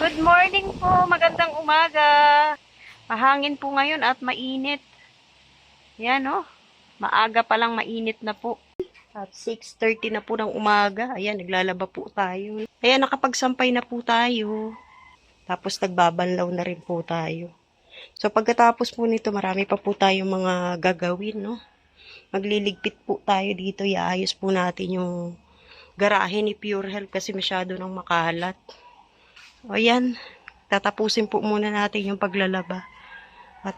Good morning po, magandang umaga. Mahangin po ngayon at mainit. Yan oh, maaga pa lang mainit na po. At 6:30 na po ng umaga. Ayan, naglalaba po tayo. Ayan, nakapagsampay na po tayo. Tapos nagbabanlaw na rin po tayo. So pagkatapos po nito, marami pa po tayong mga gagawin, no? Magliligpit po tayo dito. Iayos po natin yung garahe ni Pure Health kasi masyado nang makalat. O yan, tatapusin po muna natin yung paglalaba. At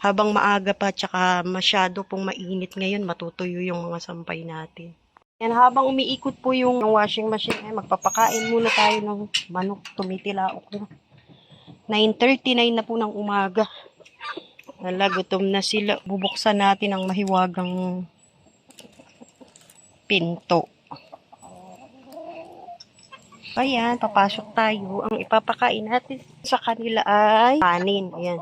habang maaga pa tsaka masyado pong mainit ngayon, matutuyo yung mga sampay natin. Yan, habang umiikot po yung washing machine, magpapakain muna tayo ng manok. Tumitilaok na. 9:39 na po ng umaga. Gutom na sila. Bubuksan natin ang mahiwagang pinto. Ayan, papasok tayo. Ang ipapakain natin sa kanila ay kanin. Ayan.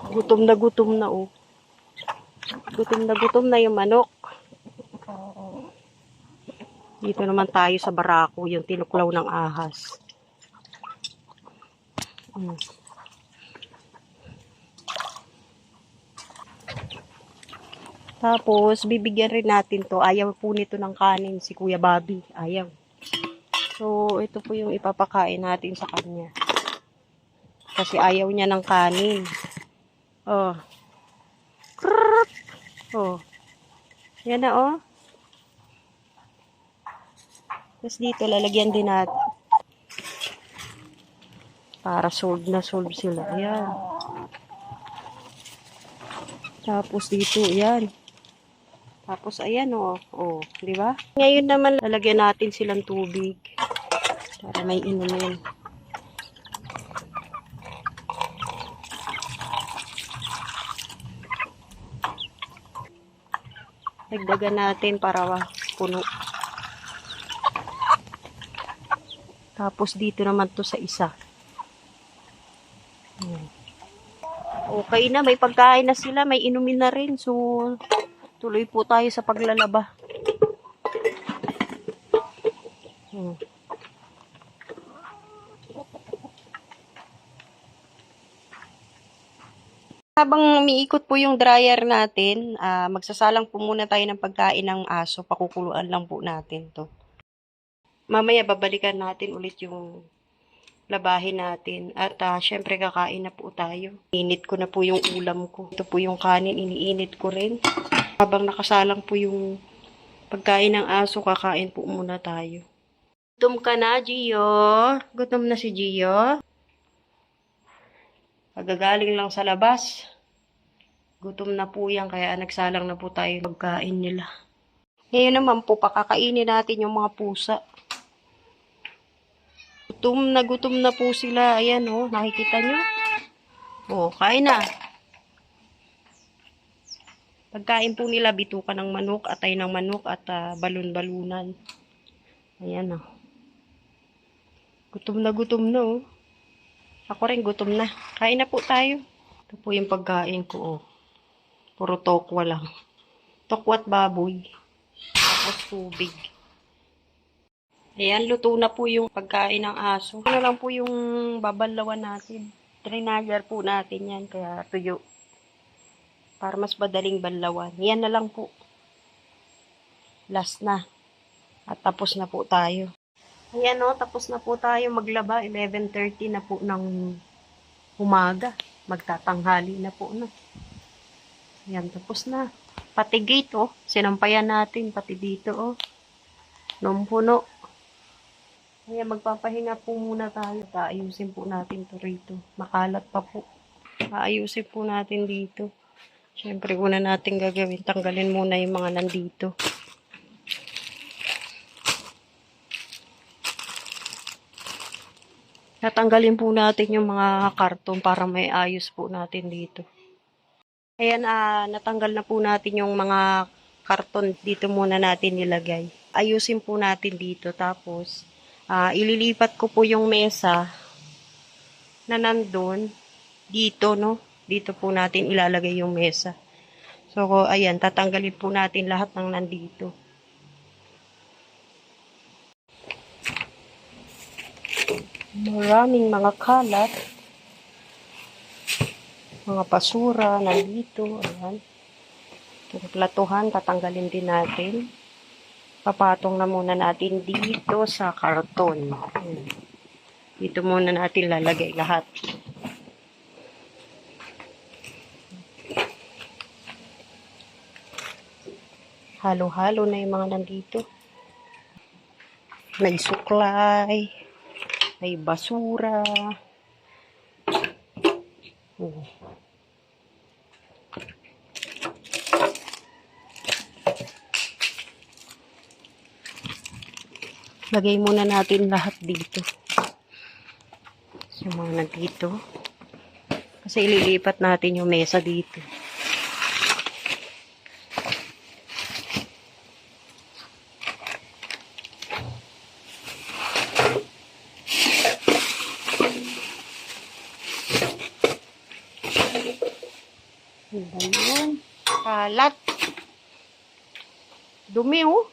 Gutom na oh. Gutom na yung manok. Dito naman tayo sa barako, yung tinuklaw ng ahas. Tapos, bibigyan rin natin to. Ayaw po nito ng kanin si Kuya Bobby. Ayaw. So, ito po yung ipapakain natin sa kanya. Kasi ayaw niya ng kanin. Oh. Krrrt. Oh. Yan na oh. Tapos dito, lalagyan din natin. Para solve na solve sila. Ayan. Tapos dito, ayan. Tapos ayan oh. Oh, di ba? Ngayon naman lalagyan natin silang tubig para may inumin. Dagdagan natin para puno. Tapos dito naman to sa isa. Okay na, may pagkain na sila, may inumin na rin. So, tuloy po tayo sa paglalaba. Habang umiikot po yung dryer natin, magsasalang po muna tayo ng pagkain ng aso. Pakukuluan lang po natin to. Mamaya babalikan natin ulit yung labahin natin. At syempre kakain na po tayo. Init ko na po yung ulam ko. Ito po yung kanin, iniinit ko rin. Habang nakasalang po yung pagkain ng aso, kakain po muna tayo. Gutom ka na, Gio? Gutom na si Gio? Pagagaling lang sa labas. Gutom na po yan, kaya nagsalang na po tayo pagkain nila. Ngayon naman po, pakakainin natin yung mga pusa. Gutom na po sila. Ayan oh, nakikita nyo? Oh, kain na. Pagkain po nila, bituka ng manok, atay ng manok, at balon-balunan. Ayan oh. Gutom na oh. Ako rin gutom na. Kain na po tayo. Ito po yung pagkain ko oh. Puro tokwa lang. Tokwa at baboy. Tapos tubig. Ayan, luto na po yung pagkain ng aso. Ano lang po yung babalawan natin. Trinager po natin yan, kaya tuyo. Para mas madaling banlawan. Yan na lang po. Last na. At tapos na po tayo. Ayan o, tapos na po tayo maglaba. 11:30 na po ng umaga. Magtatanghali na po na. Ayan, tapos na. Pati gate o, sinampayan natin. Pati dito o. Numpuno. Ayan, magpapahinga po muna tayo. Aayusin po natin to rito. Makalat pa po. Aayusin po natin dito. Siyempre, una natin gagawin. Tanggalin muna yung mga nandito. Natanggalin po natin yung mga karton para may ayos po natin dito. Ayan, natanggal na po natin yung mga karton. Dito muna natin nilagay. Ayusin po natin dito. Tapos, ililipat ko po yung mesa na nandun dito, no? Dito po natin ilalagay yung mesa. So, ayan, tatanggalin po natin lahat ng nandito. Maraming mga kalat. Mga basura nandito. Ayan. Yung platuhan, tatanggalin din natin. Papatong na muna natin dito sa karton. Ayan. Dito muna natin lalagay lahat. Halo-halo na yung mga nandito. May suklay. May basura. Lagay muna natin lahat dito. Yung mga nandito. Kasi ililipat natin yung mesa dito. Ayan. Kalat. Dumi, oh.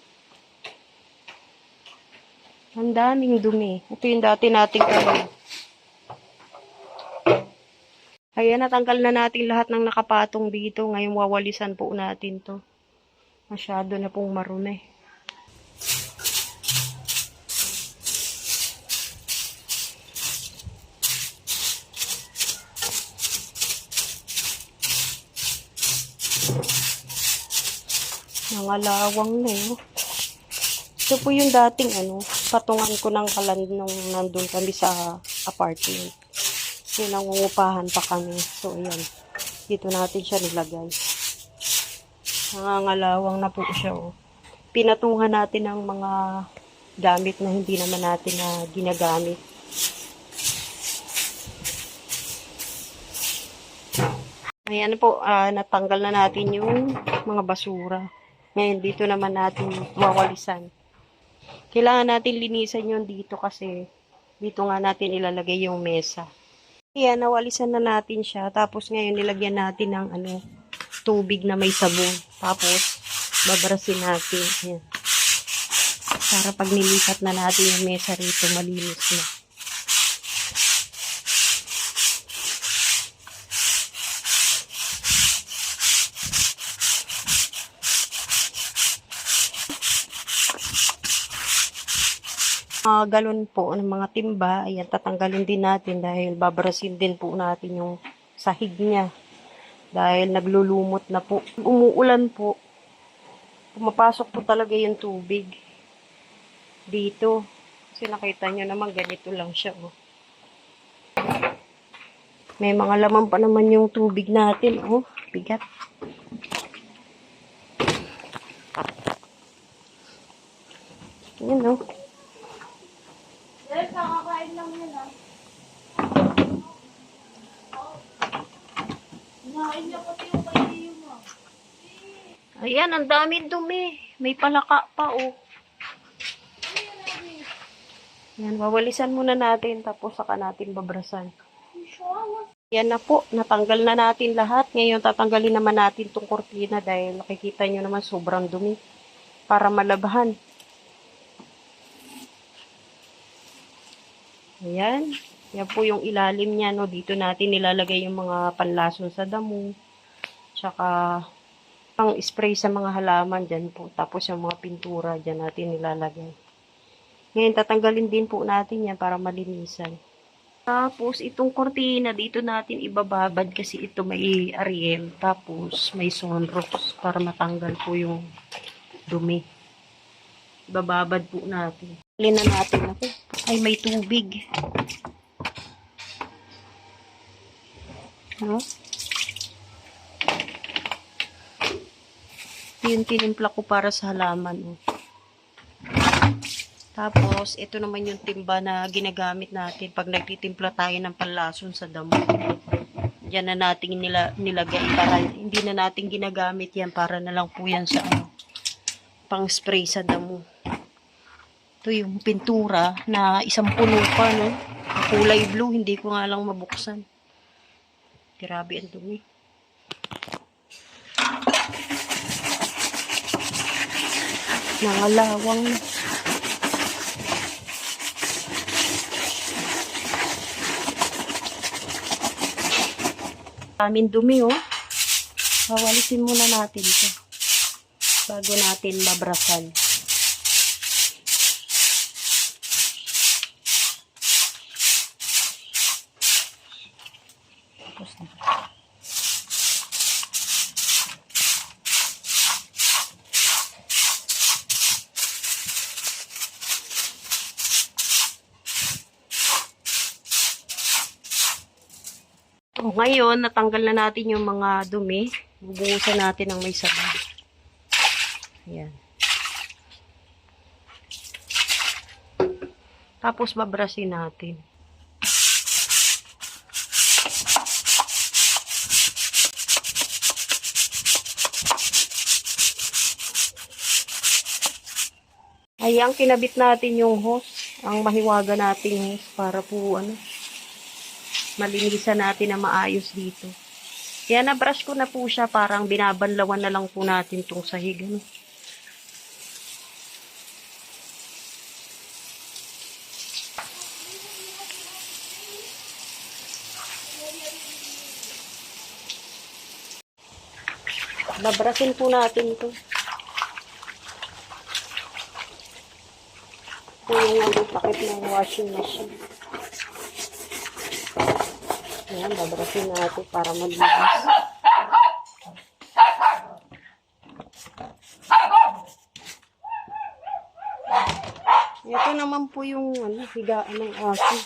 Ang daming dumi. Ito yung dati nating ano. Ayan, natanggal na natin lahat ng nakapatong dito. Ngayon wawalisan po natin to. Masyado na pong marumi. Nangalawang na yun. Ito po yung dating patungan ko ng kalan nung nandun kami sa apartment. So, nangungupahan pa kami. So, ayan. Dito natin siya nilagay. Nangangalawang na po siya, oh. Pinatungan natin ng mga gamit na hindi naman natin na ginagamit. Ayan po, natanggal na natin yung mga basura. Ngayon, dito naman natin wawalisan. Kailangan natin linisan yun dito kasi dito nga natin ilalagay yung mesa. Ayan, nawalisan na natin siya. Tapos ngayon nilagyan natin ng tubig na may sabon. Tapos babrasin natin. Ayan. Para pag nilipat na natin yung mesa rito, malinis na. Galon po ng mga timba, ayan, tatanggalin din natin dahil babrasin din po natin yung sahig niya. Dahil naglulumot na po. Umuulan po, pumapasok po talaga yung tubig dito. Kasi nakita nyo naman, ganito lang siya. Oh. May mga laman pa naman yung tubig natin. Oh, bigat. Ayan, oh. Nakakain lang yun, ah. Nain niya pati yung kayo mo. Ayan, ang dami dumi. May palaka pa, oh. Ayan, wawalisan muna natin, tapos saka natin babrasan. Yan na po, natanggal na natin lahat. Ngayon, tatanggalin naman natin tong kortina dahil nakikita nyo naman sobrang dumi. Para malabahan. Ayan. Yan po yung ilalim niya, no. Dito natin nilalagay yung mga panlason sa damo. Tsaka, pang spray sa mga halaman dyan po. Tapos yung mga pintura dyan natin nilalagay. Ngayon, tatanggalin din po natin yan para malinisan. Tapos, itong kortina, dito natin ibababad kasi ito may Ariel. Tapos, may sunroof para matanggal po yung dumi. Ibababad po natin. Alin na natin ako. Ay, may tubig. No? Yung tinimpla ko para sa halaman. Oh. Tapos, ito naman yung timba na ginagamit natin pag nagtitimpla tayo ng panlason sa damo. Diyan na natin nilagay para hindi na natin ginagamit yan para na lang po yan sa pang spray sa damo. Ito yung pintura na isang puno pa, no? Kulay blue, hindi ko nga lang mabuksan. Grabe ang dumi. Nangalawang na. Daming dumi, oh. Wawalisin muna natin ito bago natin mabrasan. Tapos na. O, ngayon, natanggal na natin yung mga dumi. Bubuhusan natin ng may sabon. Ayan. Tapos, babrasin natin. Ayan, kinabit natin yung hose. Ang mahiwaga nating hose para po, malinisan natin na maayos dito. Kaya na-brush ko na po siya, parang binabanlawan na lang po natin itong sahig. Babrasin po natin ito. Ito yung takip ng washing machine. Ayan, babrasin natin para maglinis. Ito naman po yung higaan ng aso.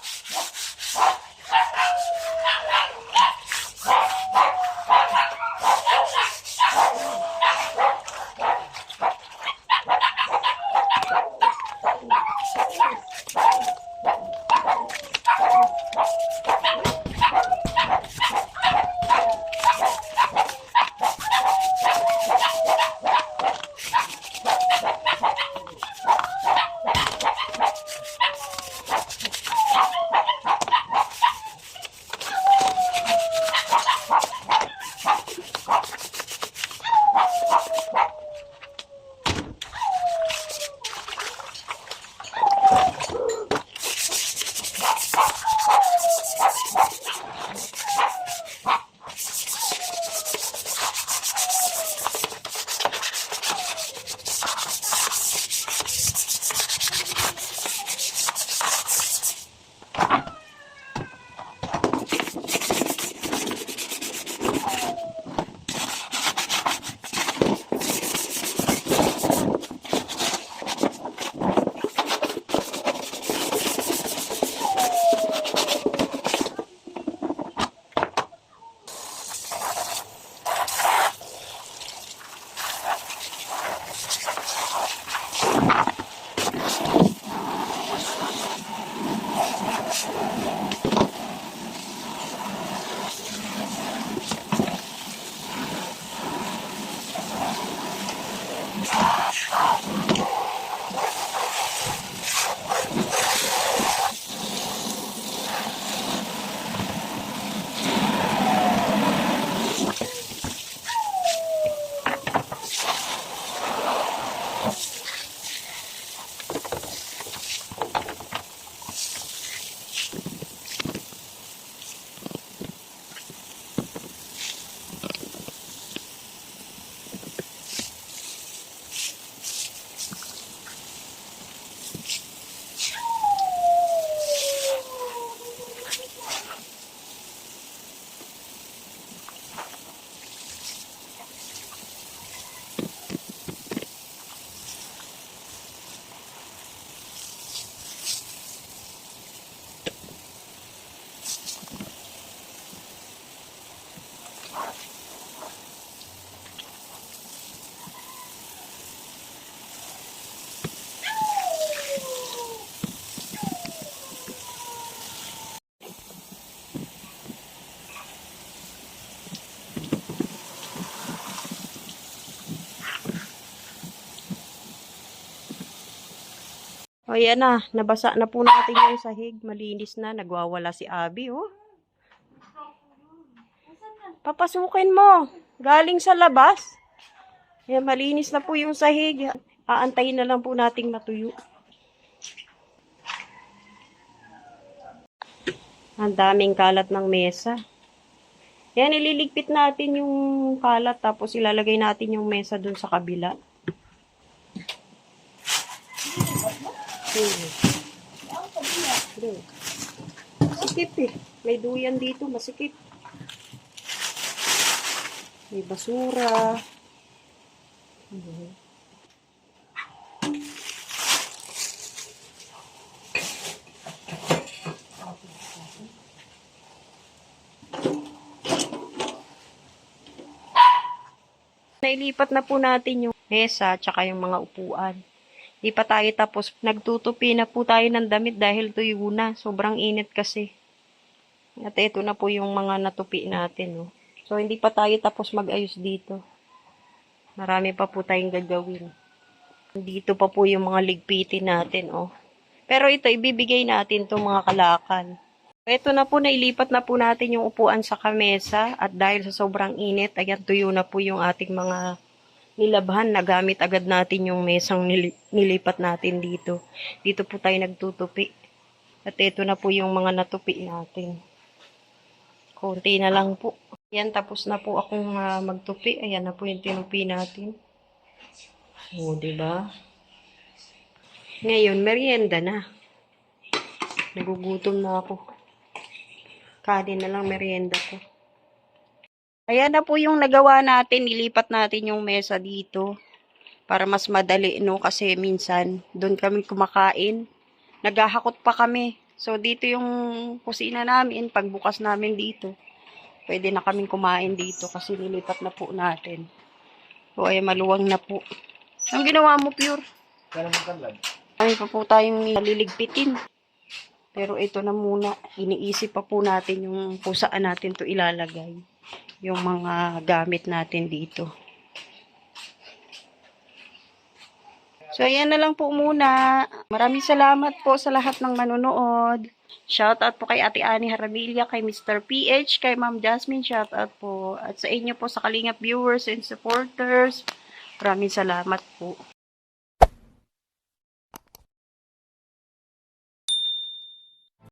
O, yan na. Nabasa na po natin yung sahig. Malinis na. Nagwawala si Abby, oh. Papasukin mo. Galing sa labas. Ayan, malinis na po yung sahig. Aantayin na lang po nating matuyo. Ang daming kalat ng mesa. Yan, ililigpit natin yung kalat tapos ilalagay natin yung mesa dun sa kabila. Masikip eh. May duyan dito, masikip. May basura. Nailipat na po natin yung mesa tsaka yung mga upuan. Di pa tayo tapos nagtutupi na po tayo ng damit dahil tuyo na. Sobrang init kasi. At ito na po yung mga natupi natin. Oh. So hindi pa tayo tapos mag-ayos dito. Marami pa po tayong gagawin. Dito pa po yung mga ligpitin natin. Oh. Pero ito, ibibigay natin itong mga kalakal. Ito na po, nailipat na po natin yung upuan sa kamesa. At dahil sa sobrang init, ayan, tuyo na po yung ating mga nilabhan. Nagamit agad natin yung mesang nilipat natin dito. Dito po tayo nagtutupi. At ito na po yung mga natupi natin. Konti na lang po. Ayan, tapos na po akong magtupi. Ayan na po yung tinupi natin. O, diba? Ngayon, merienda na. Nagugutom na ako. Kanin na lang merienda ko. Ayan na po yung nagawa natin. Nilipat natin yung mesa dito. Para mas madali, no? Kasi minsan, doon kami kumakain. Naghahakot pa kami. So, dito yung kusina namin. Pagbukas namin dito. Pwede na kaming kumain dito. Kasi nilipat na po natin. So, ay maluwang na po. Ang ginawa mo, Pure? Ay, pa po tayong naliligpitin. Pero ito na muna, iniisip pa po natin yung kung saan natin to ilalagay. Yung mga gamit natin dito. So, ayan na lang po muna. Maraming salamat po sa lahat ng manonood. Shoutout po kay Ate Annie Harabilla, kay Mr. PH, kay Ma'am Jasmine, shoutout po. At sa inyo po sa Kalingap viewers and supporters. Maraming salamat po.